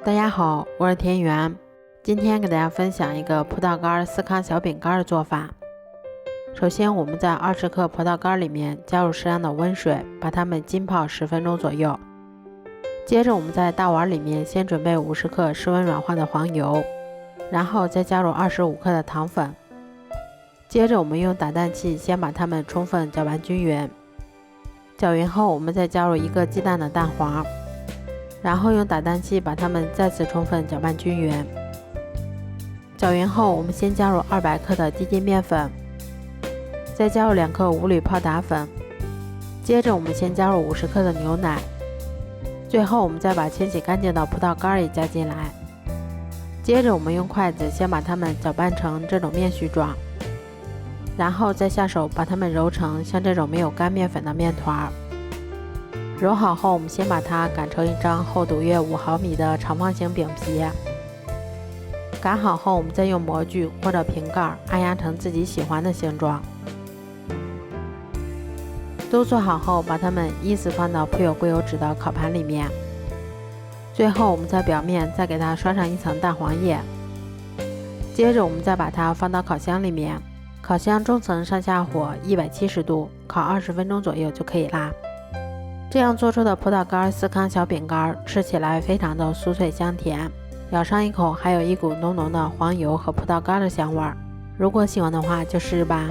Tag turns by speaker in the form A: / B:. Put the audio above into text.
A: 大家好，我是田园。今天给大家分享一个葡萄干司康小饼干的做法。首先，我们在20克葡萄干里面加入适量的温水，把它们浸泡10分钟左右。接着，我们在大碗里面先准备50克室温软化的黄油，然后再加入25克的糖粉。接着，我们用打蛋器先把它们充分搅拌均匀。搅匀后，我们再加入1个鸡蛋的蛋黄。然后用打蛋器把它们再次充分搅拌均匀。搅匀后，我们先加入200克的低筋面粉，再加入2克无铝泡打粉，接着我们先加入50克的牛奶，最后我们再把清洗干净的葡萄干也加进来。接着我们用筷子先把它们搅拌成这种面絮状，然后再下手把它们揉成像这种没有干面粉的面团。揉好后，我们先把它擀成一张厚度约5毫米的长方形饼皮。擀好后，我们再用模具或者瓶盖按压成自己喜欢的形状。都做好后，把它们依次放到铺有硅油纸的烤盘里面。最后，我们在表面再给它刷上一层蛋黄液。接着，我们再把它放到烤箱里面。烤箱中层上下火170度，烤20分钟左右就可以啦。这样做出的葡萄干司康小饼干吃起来非常的酥脆香甜，咬上一口还有一股浓浓的黄油和葡萄干的香味儿。如果喜欢的话就试试吧。